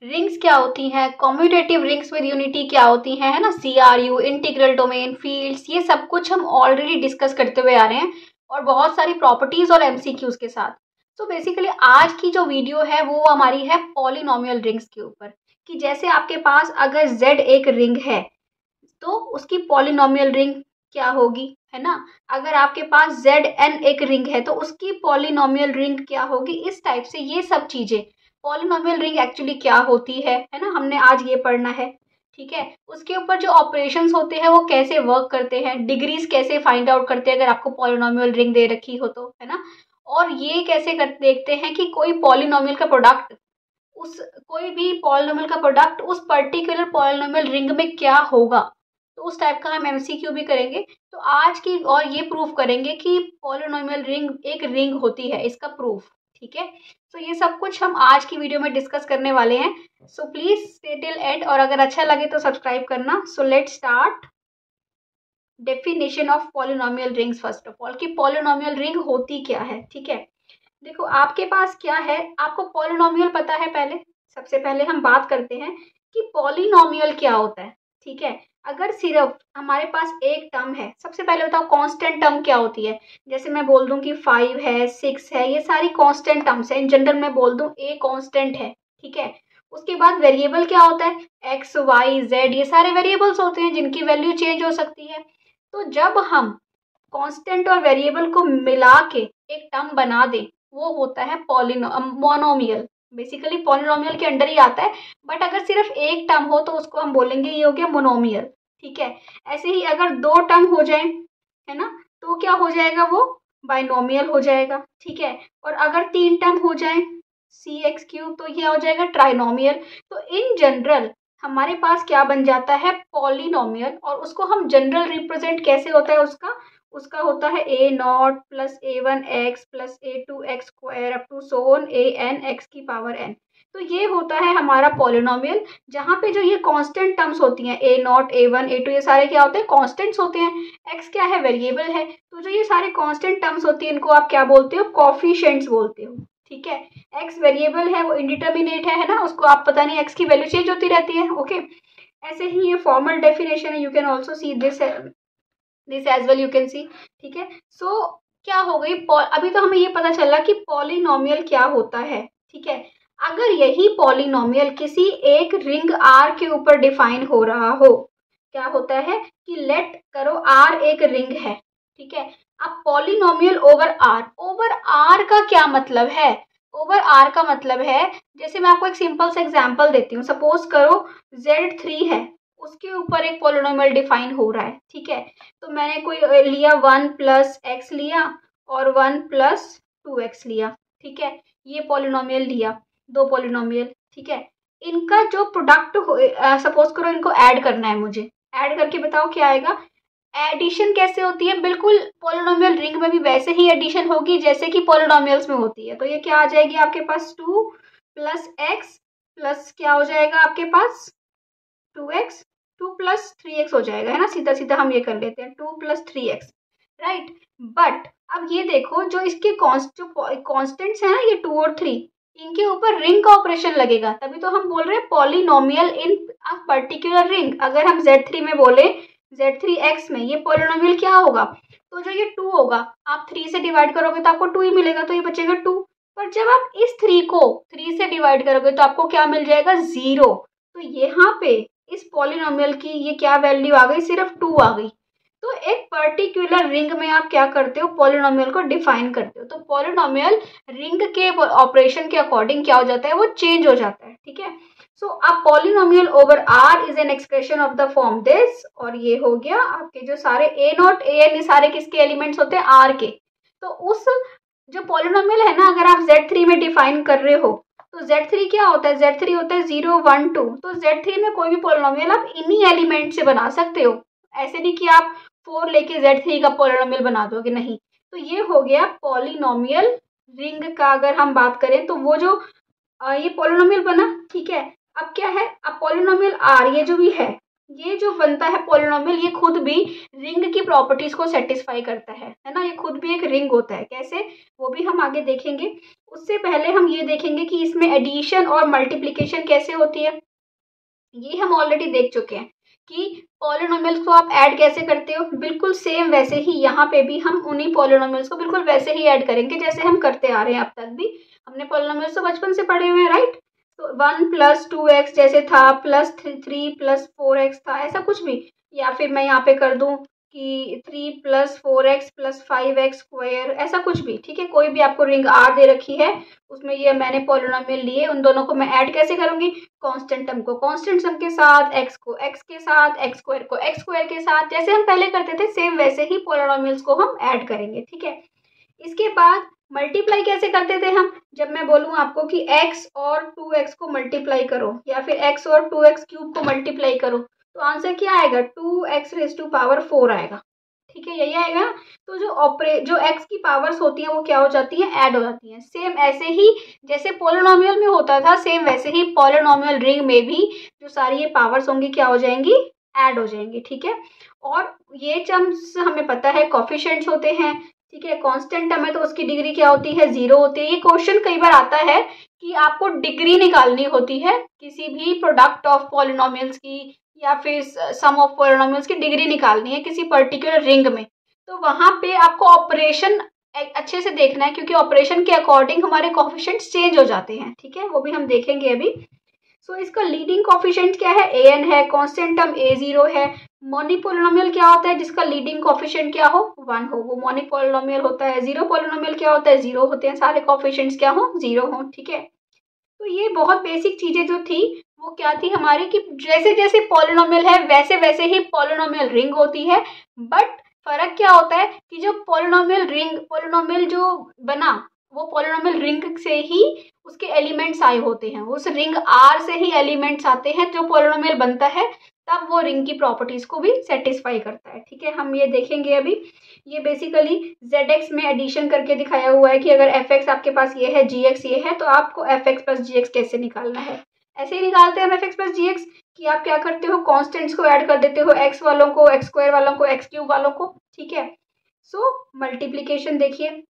Rings क्या होती हैं, कॉम्यूटेटिव रिंग्स विद यूनिटी क्या होती हैं, है ना, CRU, इंटीग्रल डोमेन, फील्ड्स, ये सब कुछ हम ऑलरेडी डिस्कस करते हुए आ रहे हैं और बहुत सारी प्रॉपर्टीज और MCQs के साथ। तो बेसिकली आज की जो वीडियो है वो हमारी है पॉलिनोमियल रिंग्स के ऊपर, कि जैसे आपके पास अगर Z एक रिंग है तो उसकी पॉलिनोमियल रिंग क्या होगी, है ना। अगर आपके पास Zn एक रिंग है तो उसकी पॉलिनोमियल रिंग क्या होगी, इस टाइप से ये सब चीजें, पॉलिनोमियल रिंग एक्चुअली क्या होती है ना, हमने आज ये पढ़ना है। ठीक है, उसके ऊपर जो ऑपरेशंस होते हैं वो कैसे वर्क करते हैं, डिग्रीज कैसे फाइंड आउट करते हैं अगर आपको पॉलिनोमियल रिंग दे रखी हो तो, है ना। और ये कैसे कर देखते हैं कि कोई पॉलिनोमियल का प्रोडक्ट उस कोई भी पॉलिनोमियल का प्रोडक्ट उस पर्टिकुलर पॉलिनोमियल रिंग में क्या होगा, तो उस टाइप का हम MCQ भी करेंगे। तो आज की और ये प्रूफ करेंगे कि पॉलिनोमियल रिंग एक रिंग होती है, इसका प्रूफ। ठीक है, तो ये सब कुछ हम आज की वीडियो में डिस्कस करने वाले हैं। So please stay till and, और अगर अच्छा लगे तो सब्सक्राइब करना। So let's start definition of polynomial rings. First of all, कि पॉलिनोमियल रिंग होती क्या है। ठीक है, देखो आपके पास क्या है, आपको पॉलिनोमियल पता है। पहले सबसे पहले हम बात करते हैं कि पॉलिनोमियल क्या होता है। ठीक है, अगर सिर्फ हमारे पास एक टर्म है, सबसे पहले बताओ कांस्टेंट टर्म क्या होती है। जैसे मैं बोल दूं कि 5 है, 6 है, ये सारी कांस्टेंट टर्म्स है। इन जनरल मैं बोल दूं ए कांस्टेंट है। ठीक है, उसके बाद वेरिएबल क्या होता है, एक्स वाई जेड, ये सारे वेरिएबल्स होते हैं जिनकी वैल्यू चेंज हो सकती है। तो जब हम कांस्टेंट और वेरिएबल को मिला के एक टर्म बना दें, वो होता है मोनोमियल। बेसिकली पॉलिनोमियल के अंडर ही आता है, बट अगर सिर्फ एक टर्म हो तो उसको हम बोलेंगे ये हो गया मोनोमियल। ठीक है, ऐसे ही अगर दो टर्म हो जाए, है ना, तो क्या हो जाएगा, वो बाइनोमियल हो जाएगा। ठीक है, और अगर तीन टर्म हो जाए CX3 तो ये हो जाएगा ट्राइनोमियल। तो इन जनरल हमारे पास क्या बन जाता है, पॉलिनोमियल। और उसको हम जनरल रिप्रेजेंट कैसे होता है उसका, उसका होता है A0 plus A1x plus A2x square up to so on AN x की पावर n। तो ये होता है हमारा पॉलिनोमियल, जहाँ पे जो ये कांस्टेंट टर्म्स होती हैं A0 A1 A2, ये सारे क्या होते हैं, कांस्टेंट्स होते हैं। x क्या है, वेरिएबल है। तो जो ये सारे कांस्टेंट टर्म्स होती हैं इनको आप क्या बोलते हो, कोफिशिएंट्स बोलते हो। ठीक है, x वेरिएबल है, वो इंडिटर्मिनेट है ना, उसको आप पता नहीं x की वैल्यू चेंज होती रहती है। ओके, ऐसे ही ये फॉर्मल डेफिनेशन है, you can also see this as well, you can see. ठीक है, सो क्या हो गई, अभी तो हमें ये पता चला कि पॉलिनोमियल क्या होता है। ठीक है, अगर यही पॉलिनोमियल किसी एक रिंग R के ऊपर डिफाइन हो रहा हो, क्या होता है कि लेट करो R एक रिंग है। ठीक है, अब पॉलिनोमियल ओवर R का क्या मतलब है, ओवर R का मतलब है, जैसे मैं आपको एक सिंपल सा एग्जांपल देती हूँ। सपोज करो Z3 है, उसके ऊपर एक पॉलिनोमियल डिफाइन हो रहा है। ठीक है, तो मैंने कोई लिया 1 प्लस एक्स लिया और 1 प्लस 2x लिया। ठीक है, ये पॉलिनोमियल लिया, दो पॉलिनोमियल। ठीक है, इनका जो प्रोडक्ट सपोज करो इनको ऐड करना है मुझे, ऐड करके बताओ क्या आएगा। एडिशन कैसे होती है, बिल्कुल पॉलिनोमियल रिंग में भी वैसे ही एडिशन होगी जैसे कि पॉलिनोमियल्स में होती है। तो ये क्या आ जाएगी आपके पास, 2 प्लस एक्स प्लस क्या हो जाएगा आपके पास 2x, 2 प्लस 3x हो जाएगा, है ना। सीधा सीधा हम ये कर लेते हैं 2 प्लस 3x, राइट। बट अब ये देखो, जो इसके कॉन्स्टेंट्स है ना, ये 2 और 3, इनके ऊपर रिंग का ऑपरेशन लगेगा, तभी तो हम बोल रहे हैं polynomial in a particular ring. अगर हम Z3 में बोले, Z3x में ये पॉलिनोमियल क्या होगा, तो जो ये 2 होगा, आप 3 से डिवाइड करोगे तो आपको 2 ही मिलेगा, तो ये बचेगा 2। पर जब आप इस 3 को 3 से डिवाइड करोगे तो आपको क्या मिल जाएगा, 0। तो यहाँ पे इस पॉलिनोमियल की ये क्या वैल्यू आ गई, सिर्फ 2 आ गई। तो एक पर्टिकुलर रिंग में आप क्या करते हो, पॉलिनोमियल को डिफाइन करते हो। तो पॉलिनोमियल रिंग के ऑपरेशन के अकॉर्डिंग क्या हो जाता है, वो चेंज हो जाता है। ठीक है, so a polynomial over R is an expression of the form this. और ये हो गया आपके जो सारे A0 AN, ये सारे किसके एलिमेंट्स होते हैं, R के। तो उस जो पॉलिनोमियल है ना, अगर आप Z3 में डिफाइन कर रहे हो, तो Z3 क्या होता है, Z3 होता है 0 1 2। तो Z3 में कोई भी पॉलिनोमियल आप इन्हीं एलिमेंट से बना सकते हो, ऐसे नहीं कि आप 4 लेके Z3 का पॉलिनोमियल बना दोगे, नहीं। तो ये हो गया पॉलिनोमियल रिंग का अगर हम बात करें तो वो जो ये पॉलिनोमियल बना। ठीक है, अब क्या है, अब पॉलिनोमियल R ये जो भी है, ये जो बनता है पॉलिनोमियल, ये खुद भी रिंग की प्रॉपर्टीज को सेटिस्फाई करता है ना। ये खुद भी एक रिंग होता है। कैसे, वो भी हम आगे देखेंगे। उससे पहले हम ये देखेंगे कि इसमें एडिशन और मल्टीप्लिकेशन कैसे होती है। ये हम ऑलरेडी देख चुके हैं कि पॉलिनोमियल्स को आप ऐड कैसे करते हो। बिल्कुल सेम वैसे ही यहाँ पे भी हम उन्हीं पॉलिनोमियल्स को बिल्कुल वैसे ही ऐड करेंगे जैसे हम करते आ रहे हैं अब तक भी। हमने पॉलिनोमियल्स तो बचपन से पढ़े हुए हैं, राइट। तो 1 + 2x जैसे था, +3 + 4x था, ऐसा कुछ भी। या फिर मैं यहाँ पे कर दूं कि 3 + 4x + 5x², ऐसा कुछ भी, ठीक है। कोई भी आपको रिंग आर दे रखी है, उसमें ये मैंने पॉलिनोमियल लिए, उन दोनों को मैं ऐड कैसे करूंगी, कांस्टेंट टर्म को कांस्टेंट टर्म के साथ, x को x के साथ, x² को x² के साथ, जैसे हम पहले करते थे सेम वैसे ही पॉलिनोमियल्स को हम ऐड करेंगे, ठीक है। इसके बाद मल्टीप्लाई कैसे करते थे हम, जब मैं बोलूँ आपको कि x और 2x को मल्टीप्लाई करो या फिर x और 2x³ को मल्टीप्लाई करो, तो आंसर क्या आएगा, 2x⁴ आएगा, ठीक है, यही आएगा। तो जो x की पावर्स होती हैं वो क्या हो जाती है, ऐड हो जाती हैं। सेम ऐसे ही जैसे पॉलिनोमियल में होता था, सेम वैसे ही पॉलिनोमियल रिंग में भी जो सारी ये पावर्स होंगी क्या हो जाएंगी, ऐड हो जाएंगी, ठीक है। और ये टर्म्स हमें पता है कोफिशिएंट्स होते हैं, ठीक है। कांस्टेंट टर्म है तो उसकी डिग्री क्या होती है, 0 होती है। ये क्वेश्चन कई बार आता है कि आपको डिग्री निकालनी होती है किसी भी प्रोडक्ट ऑफ पॉलिनोमियल्स की या फिर सम ऑफ पॉलिनोमियल्स की डिग्री निकालनी है किसी पर्टिकुलर रिंग में, तो वहां पे आपको ऑपरेशन अच्छे से देखना है क्योंकि ऑपरेशन के अकॉर्डिंग हमारे कोफिशिएंट्स चेंज हो जाते हैं, ठीक है, वो भी हम देखेंगे अभी। सो इसका लीडिंग कोफिशिएंट क्या है, an है, कांस्टेंट टर्म a0 है। मोनोपोलिनोमियल क्या होता है, जिसका लीडिंग कोफिशिएंट क्या हो, 1 हो, वो मोनोपोलिनोमियल होता है। जीरो पोलिनोमियल क्या होता है, 0 होते हैं, सारे कोफिशिएंट्स क्या हो, 0 हो, ठीक है। तो ये बहुत बेसिक चीजें जो थी वो क्या थी हमारी, कि जैसे जैसे पॉलिनोमियल है वैसे वैसे ही पॉलिनोमियल रिंग होती है। बट फर्क क्या होता है कि जो पॉलिनोमियल जो बना वो पॉलिनोमियल रिंग से ही उसके एलिमेंट्स आए होते हैं, उस रिंग आर से ही एलिमेंट्स आते हैं जो पॉलिनोमियल बनता है, तब वो रिंग की प्रॉपर्टीज को भी सेटिस्फाई करता है, ठीक है। हम ये देखेंगे अभी। ये बेसिकली zx में एडिशन करके दिखाया हुआ है कि अगर fx आपके पास ये है, gx ये है, तो आपको fx + gx कैसे निकालना है। ऐसे ही निकालते हैं हम fx + gx कि आप क्या करते हो, कॉन्स्टेंट्स को ऐड कर देते हो, x वालों को, x² वालों को, x³ वालों को, ठीक है। सो मल्टीप्लीकेशन देखिए,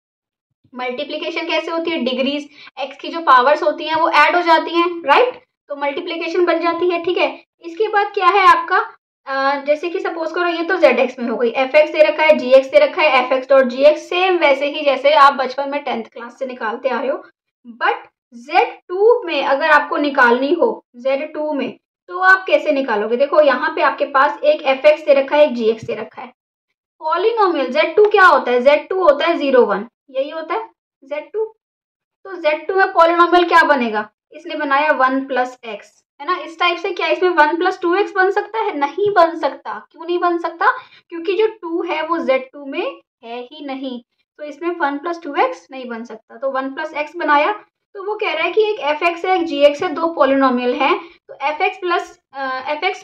मल्टीप्लीकेशन कैसे होती है, डिग्रीज x की जो पावर्स होती हैं वो ऐड हो जाती हैं, राइट, तो मल्टीप्लीकेशन बन जाती है, ठीक है। इसके बाद क्या है आपका, जैसे कि सपोज करो ये तो zx में हो गई, fx दे रखा है, gx दे रखा है, fx.gx सेम वैसे ही जैसे आप बचपन में 10th क्लास से निकालते आ रहे हो। बट z2 में अगर आपको निकालनी हो, z2 में, तो आप कैसे निकालोगे, देखो यहाँ पे आपके पास एक fx दे रखा है, एक gx दे रखा है। पॉलिनोमियल z2 क्या होता है, z2 होता है 0 1, यही होता है z2। तो z2 में पॉलिनोमियल क्या बनेगा, इसने बनाया 1 + x, है ना। इस टाइप से क्या इसमें 1 + 2x बन सकता है, नहीं बन सकता। क्यों नहीं बन सकता, क्योंकि जो 2 है वो z2 में है ही नहीं, तो इसमें 1 + 2x नहीं बन सकता। तो 1 + x बनाया, तो वो कह रहा है कि एक fx है, एक gx है, दो पॉलिनोमियल हैं, तो fx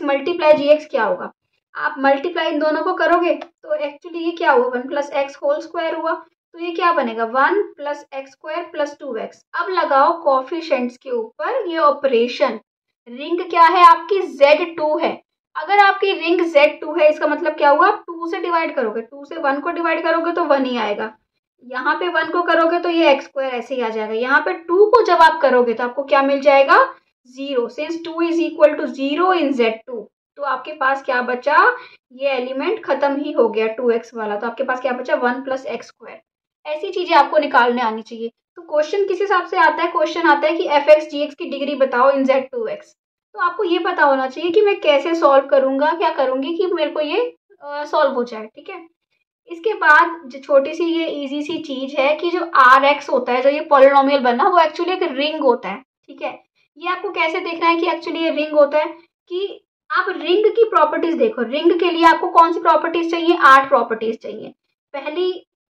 × gx क्या होगा, आप मल्टीप्लाई इन दोनों को करोगे तो एक्चुअली ये क्या हुआ, 1 + x² हुआ, तो ये क्या बनेगा, 1 + x² + 2x। अब लगाओ कोफिशिएंट्स के ऊपर ये ऑपरेशन। रिंग क्या है आपकी, z2 है। अगर आपकी रिंग z2 है, इसका मतलब क्या हुआ, आप 2 से डिवाइड करोगे, 2 से 1 को डिवाइड करोगे तो 1 ही आएगा। यहाँ पे 1 को करोगे तो ये x² ऐसे ही आ जाएगा। यहाँ पे 2 को जब आप करोगे तो आपको क्या मिल जाएगा, 0, सिंस 2 = 0 इन z2। तो आपके पास क्या बचा, ये एलिमेंट खत्म ही हो गया 2x वाला, तो आपके पास क्या बचा, 1 + x²। ऐसी चीजें आपको निकालने आनी चाहिए। तो क्वेश्चन किस हिसाब से आता है, क्वेश्चन आता है कि fx gx की डिग्री बताओ इन z2x। तो आपको ये पता होना चाहिए कि मैं कैसे सॉल्व करूंगा, क्या करूंगी कि मेरे को ये सॉल्व हो जाए, ठीक है। इसके बाद जो छोटी सी ये इजी सी चीज है कि जो rx होता है, जो ये पॉलिनोमियल बना, वो एक्चुअली एक रिंग होता है, ठीक है। ये आपको कैसे देखना है कि एक्चुअली ये रिंग होता है, कि आप रिंग की प्रॉपर्टीज देखो। रिंग के लिए आपको कौन सी प्रॉपर्टीज चाहिए, 8 प्रॉपर्टीज चाहिए। पहली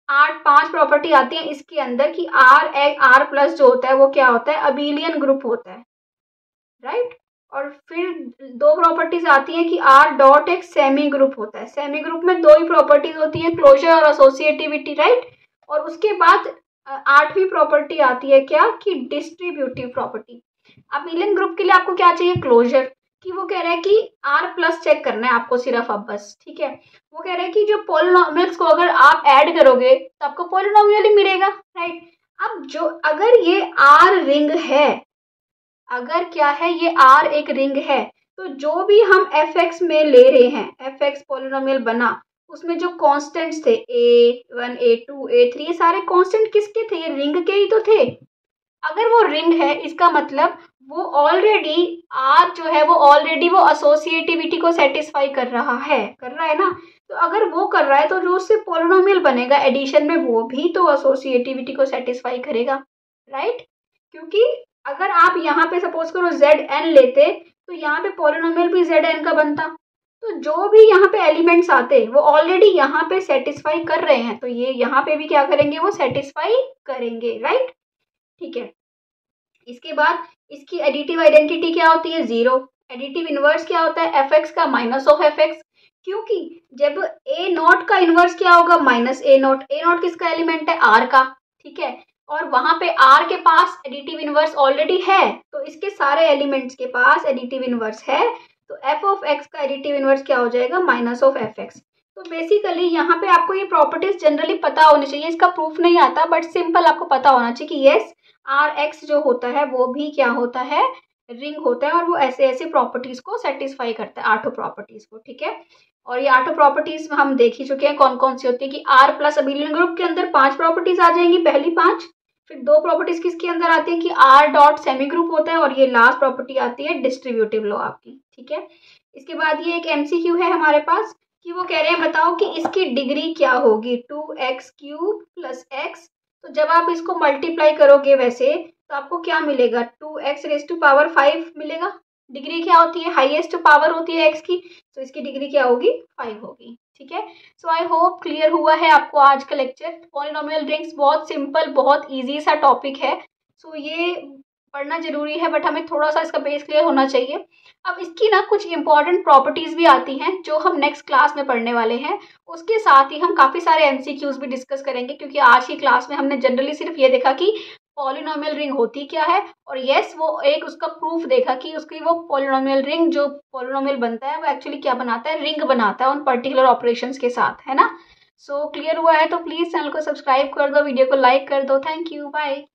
5 प्रॉपर्टी आती है इसके अंदर कि R+ जो होता है वो क्या होता है, अबेलियन ग्रुप होता है, राइट। और फिर 2 प्रॉपर्टीज आती है कि R. एक सेमी ग्रुप होता है। सेमी ग्रुप में 2 ही प्रॉपर्टीज होती है, क्लोजर और एसोसिएटिविटी, राइट। और उसके बाद 8वीं प्रॉपर्टी आती है क्या, कि डिस्ट्रीब्यूटिव प्रॉपर्टी। अबेलियन ग्रुप के लिए आपको क्या चाहिए, क्लोजर। कि वो कह रहा है कि आर प्लस चेक करना है आपको सिर्फ अब बस, ठीक है। वो कह रहा है कि जो पॉलिनोमियल्स को अगर आप ऐड करोगे तो आपको पॉलिनोमियल ही मिलेगा, राइट। अब जो अगर ये आर रिंग है, अगर क्या है ये आर एक रिंग है, तो जो भी हम एफ एक्स में ले रहे हैं, एफ एक्स पॉलिनोमियल बना, उसमें जो कॉन्स्टेंट्स थे A1 A2 A3 ये सारे कॉन्स्टेंट किसके थे, ये रिंग के ही तो थे। अगर वो रिंग है इसका मतलब वो ऑलरेडी आर जो है वो ऑलरेडी वो एसोसिएटिविटी को सेटिस्फाई कर रहा है ना। तो अगर वो कर रहा है तो जो उससे पॉलिनोमियल बनेगा एडिशन में वो भी तो एसोसिएटिविटी को सेटिस्फाई करेगा, राइट। क्योंकि अगर आप यहाँ पे सपोज करो Zn लेते तो यहाँ पे पॉलिनोमियल भी Zn का बनता। तो जो भी यहाँ पे एलिमेंट्स आते वो ऑलरेडी यहाँ पे सेटिस्फाई कर रहे हैं, तो ये यहाँ पे भी क्या करेंगे, वो सेटिस्फाई करेंगे, राइट, ठीक है। इसके बाद इसकी एडिटिव आइडेंटिटी क्या होती है, 0। एडिटिव इनवर्स क्या होता है, एफ एक्स का माइनस ऑफ एफ एक्स, क्योंकि जब ए नॉट का इनवर्स क्या होगा, minus A not. A not किसका एलिमेंट है, आर का, ठीक है। और वहां पे आर के पास एडिटिव इनवर्स ऑलरेडी है, तो इसके सारे एलिमेंट्स के पास एडिटिव इनवर्स है, तो एफ ऑफ एक्स का एडिटिव इनवर्स क्या हो जाएगा, माइनस ऑफ एफ एक्स। तो बेसिकली यहाँ पे आपको ये प्रॉपर्टीज जनरली पता होनी चाहिए, इसका प्रूफ नहीं आता बट सिंपल आपको पता होना चाहिए कि येस आर एक्स जो होता है वो भी क्या होता है, रिंग होता है, और वो ऐसे ऐसे प्रॉपर्टीज को सेटिस्फाई करता है, 8 प्रॉपर्टीज को, ठीक है। और ये 8 प्रॉपर्टीज हम देख ही चुके हैं कौन कौन सी होती है, कि आर प्लस अबिलियन ग्रुप के अंदर 5 प्रॉपर्टीज आ जाएंगी, पहली 5। फिर 2 प्रॉपर्टीज किसके अंदर आती है कि आर डॉट सेमी ग्रुप होता है, और ये लास्ट प्रॉपर्टी आती है डिस्ट्रीब्यूटिव लॉ आपकी, ठीक है। इसके बाद ये एक एमसीक्यू है हमारे पास कि वो कह रहे हैं बताओ कि इसकी डिग्री क्या होगी, 2x³ प्लस x। तो जब आप इसको मल्टीप्लाई करोगे वैसे तो आपको क्या मिलेगा, 2x⁵ मिलेगा। डिग्री क्या होती है, हाईएस्ट पावर होती है x की, तो इसकी डिग्री क्या होगी, 5 होगी, ठीक है। सो आई होप क्लियर हुआ है आपको आज का लेक्चर। पॉलिनोमियल रिंग्स बहुत सिंपल बहुत ईजी सा टॉपिक है, सो ये पढ़ना जरूरी है बट हमें थोड़ा सा इसका बेस क्लियर होना चाहिए। अब इसकी ना कुछ इंपॉर्टेंट प्रॉपर्टीज भी आती हैं जो हम नेक्स्ट क्लास में पढ़ने वाले हैं। उसके साथ ही हम काफ़ी सारे एमसीक्यूज भी डिस्कस करेंगे, क्योंकि आज की क्लास में हमने जनरली सिर्फ ये देखा कि पॉलिनोमियल रिंग होती क्या है, और यस वो एक उसका प्रूफ देखा कि उसकी वो पॉलिनोमियल रिंग जो पॉलिनोमियल बनता है वो एक्चुअली क्या बनाता है, रिंग बनाता है उन पर्टिकुलर ऑपरेशंस के साथ, है ना। सो क्लियर हुआ है तो प्लीज़ चैनल को सब्सक्राइब कर दो, वीडियो को लाइक कर दो। Thank you, bye.